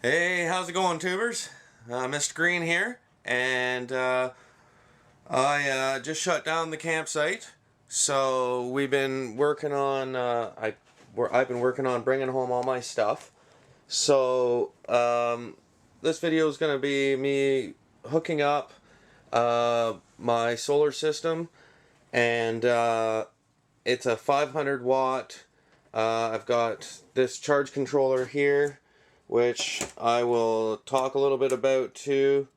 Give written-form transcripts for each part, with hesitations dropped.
Hey, how's it going, tubers? Mr. Green here, and I just shut down the campsite. So we've been working on I've been working on bringing home all my stuff. So this video is gonna be me hooking up my solar system, and it's a 500 watt. I've got this charge controller here, which I will talk a little bit about too,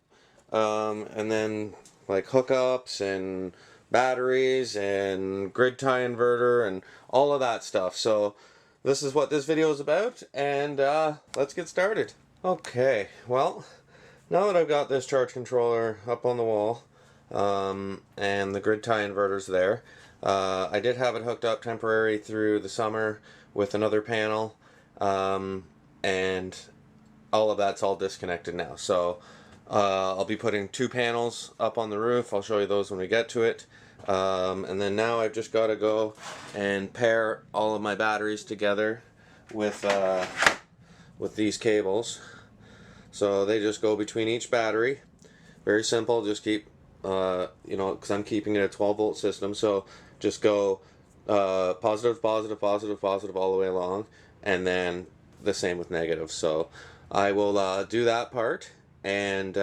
and then like hookups and batteries and grid tie inverter and all of that stuff. So this is what this video is about, and let's get started. Okay, well, now that I've got this charge controller up on the wall, and the grid tie inverters there, I did have it hooked up temporary through the summer with another panel, and all of that's all disconnected now. So I'll be putting two panels up on the roof. I'll show you those when we get to it. And then now I've just got to go and pair all of my batteries together with these cables. So they just go between each battery. Very simple. Just keep, because I'm keeping it a 12 volt system. So just go positive, positive, positive, positive all the way along, and then the same with negative. So I will do that part, and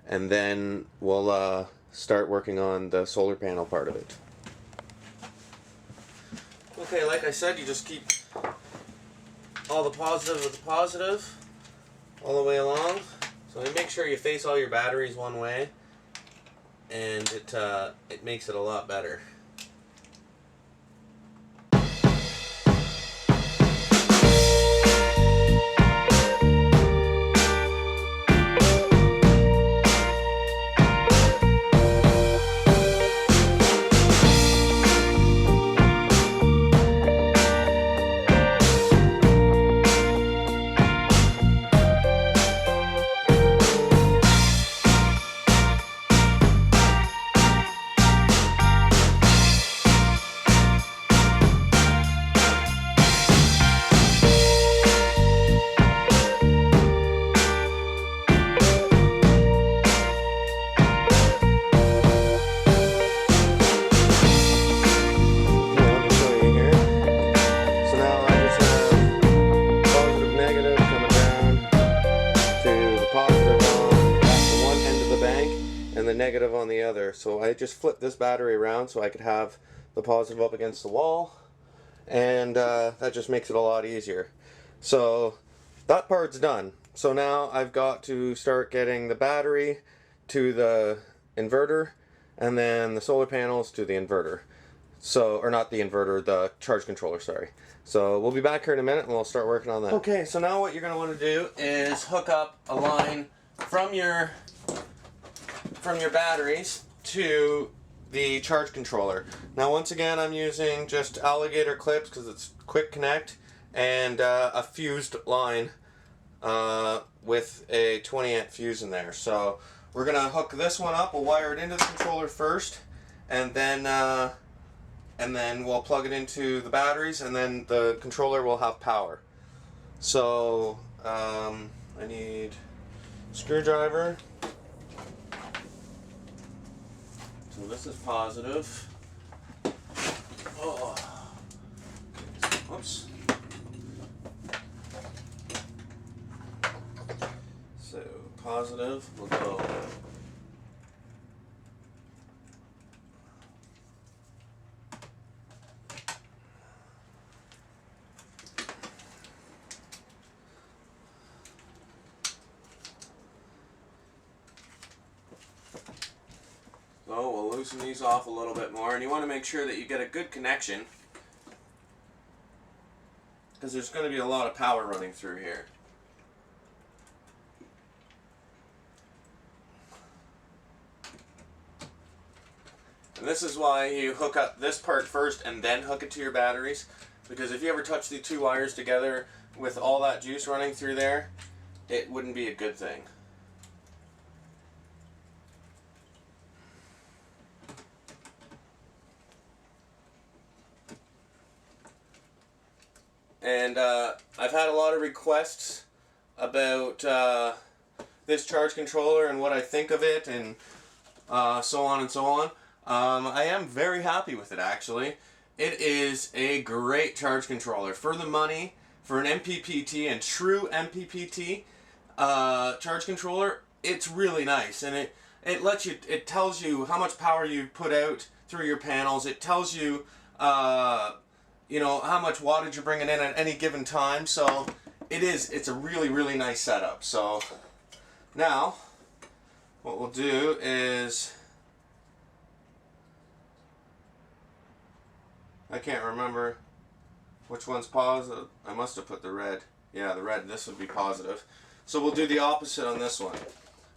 then we'll start working on the solar panel part of it. Okay, like I said, you just keep all the positive with the positive all the way along. So you make sure you face all your batteries one way, and it makes it a lot better. And the negative on the other. So I just flipped this battery around so I could have the positive up against the wall, and that just makes it a lot easier. So that part's done. So now I've got to start getting the battery to the inverter, and then the solar panels to the inverter. So, or not the inverter, the charge controller, sorry. So we'll be back here in a minute and we'll start working on that. Okay, so now what you're going to want to do is hook up a line from your batteries to the charge controller. Now once again, I'm using just alligator clips because it's quick connect, and a fused line with a 20 amp fuse in there. So we're gonna hook this one up. We'll wire it into the controller first, and then we'll plug it into the batteries, and then the controller will have power. So I need a screwdriver. So this is positive. Oh. Oops. So positive will go. So we'll loosen these off a little bit more, and you want to make sure that you get a good connection, because there's going to be a lot of power running through here. And this is why you hook up this part first and then hook it to your batteries, because if you ever touch the two wires together with all that juice running through there, it wouldn't be a good thing. And I've had a lot of requests about this charge controller and what I think of it, and so on and so on. I am very happy with it, actually. It is a great charge controller for the money, for an MPPT and true MPPT charge controller. It's really nice, and it lets you. It tells you how much power you put out through your panels. It tells you, you know, how much wattage you're bringing in at any given time. So it's a really nice setup. So now what we'll do is, I can't remember which one's positive. I must have put the red. Yeah, the red. This would be positive. So we'll do the opposite on this one.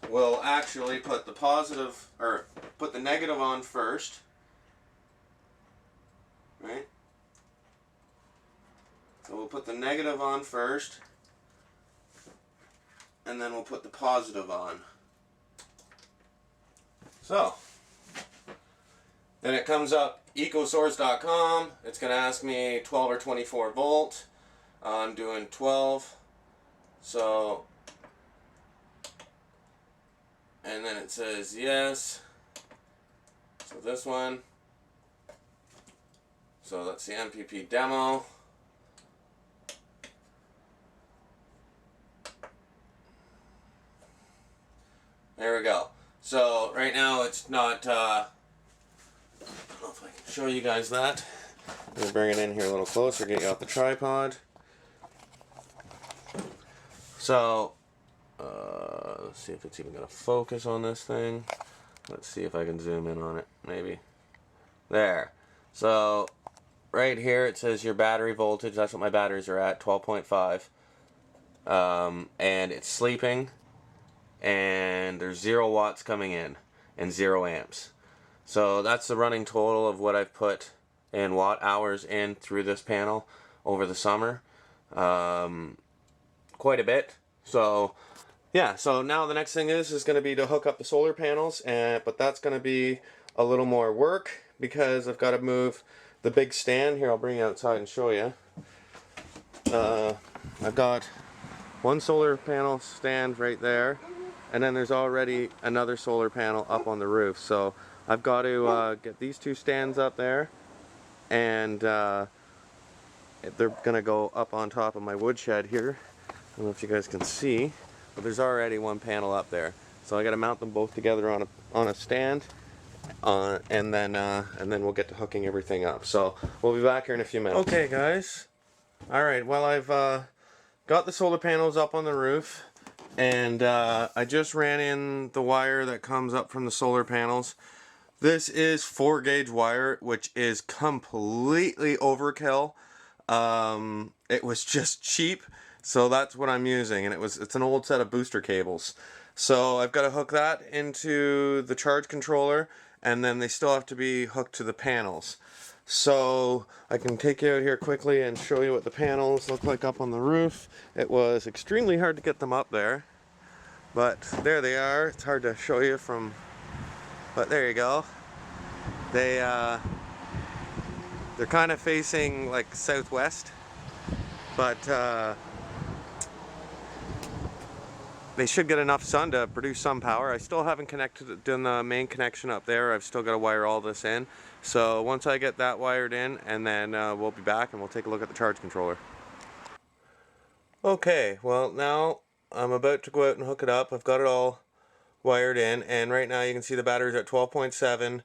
We'll actually put the positive, or put the negative on first. Right? So we'll put the negative on first, and then we'll put the positive on. So then it comes up ecosource.com. It's going to ask me 12 or 24 volt. I'm doing 12. So, and then it says yes. So this one. So that's the MPP demo. There we go. So right now it's not, I don't know if I can show you guys that. Let me bring it in here a little closer, get you off the tripod. So, let's see if it's even going to focus on this thing. Let's see if I can zoom in on it, maybe. There. So, right here it says your battery voltage. That's what my batteries are at, 12.5. And it's sleeping. And there's 0 watts coming in and 0 amps. So that's the running total of what I've put in watt hours in through this panel over the summer. Quite a bit. So yeah, so now the next thing is going to be to hook up the solar panels, but that's going to be a little more work because I've got to move the big stand here. I'll bring it outside and show you. I've got one solar panel stand right there, and then there's already another solar panel up on the roof. So I've got to get these 2 stands up there, and they're gonna go up on top of my woodshed here. I don't know if you guys can see, but there's already one panel up there. So I got to mount them both together on a stand, and then we'll get to hooking everything up. So we'll be back here in a few minutes. Okay, guys. All right. Well, I've got the solar panels up on the roof, and I just ran in the wire that comes up from the solar panels. This is 4-gauge wire, which is completely overkill. It was just cheap, so that's what I'm using, and it's an old set of booster cables. So I've got to hook that into the charge controller, and then they still have to be hooked to the panels. So I can take you out here quickly and show you what the panels look like up on the roof. It was extremely hard to get them up there, but there they are. It's hard to show you from, but there you go. They're kind of facing like southwest, but they should get enough sun to produce some power. I still haven't done the main connection up there. I've still got to wire all this in. So once I get that wired in, and then we'll be back and we'll take a look at the charge controller. Okay, well now I'm about to go out and hook it up. I've got it all wired in, and right now you can see the battery's at 12.7,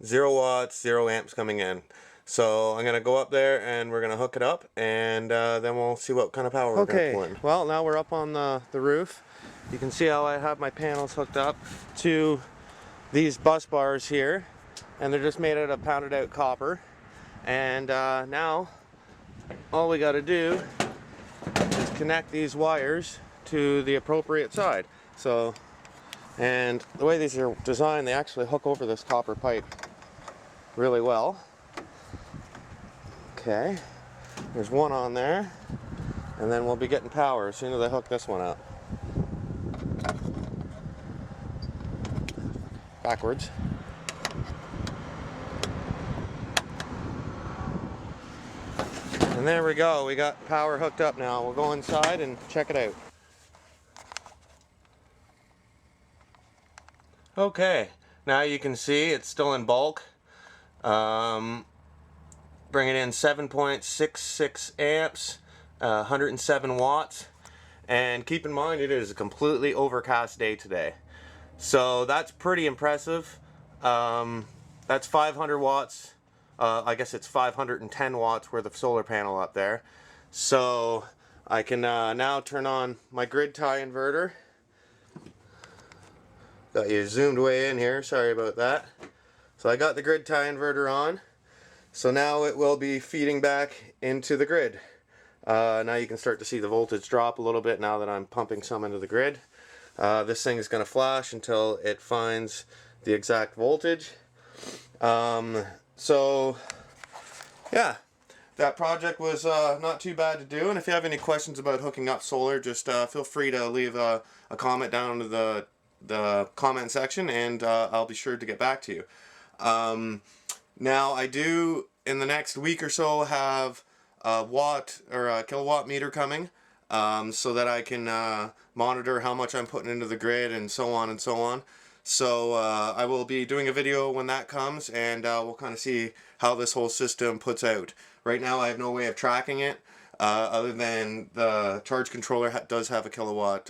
0 watts, 0 amps coming in. So I'm going to go up there and we're going to hook it up, and then we'll see what kind of power we're going to pull in. Well, now we're up on the roof. You can see how I have my panels hooked up to these bus bars here, and they're just made out of pounded out copper. And now all we got to do is connect these wires to the appropriate side. So, and the way these are designed, they actually hook over this copper pipe really well. Okay, there's one on there, and then we'll be getting power as soon as I hook this one up. Backwards. And there we go, we got power hooked up now. We'll go inside and check it out. Okay, now you can see it's still in bulk. Bringing in 7.66 amps, 107 watts. And keep in mind, it is a completely overcast day today. So that's pretty impressive. That's 500 watts. I guess it's 510 watts worth of solar panel up there. So I can now turn on my grid tie inverter. Got you zoomed way in here, sorry about that. So I got the grid tie inverter on. So now it will be feeding back into the grid. Now you can start to see the voltage drop a little bit now that I'm pumping some into the grid. This thing is going to flash until it finds the exact voltage. So yeah, that project was not too bad to do, and if you have any questions about hooking up solar, just feel free to leave a comment down to the comment section, and I'll be sure to get back to you. Now I do, in the next week or so, have a watt or a kilowatt meter coming, so that I can monitor how much I'm putting into the grid and so on and so on. So I will be doing a video when that comes, and we'll kind of see how this whole system puts out. Right now I have no way of tracking it, other than the charge controller does have a kilowatt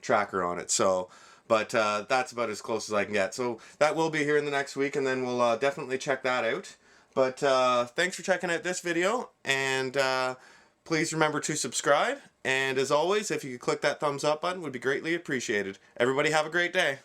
tracker on it. So, but that's about as close as I can get. So that will be here in the next week, and then we'll definitely check that out. But thanks for checking out this video, and please remember to subscribe. And as always, if you could click that thumbs up button, would be greatly appreciated. Everybody have a great day.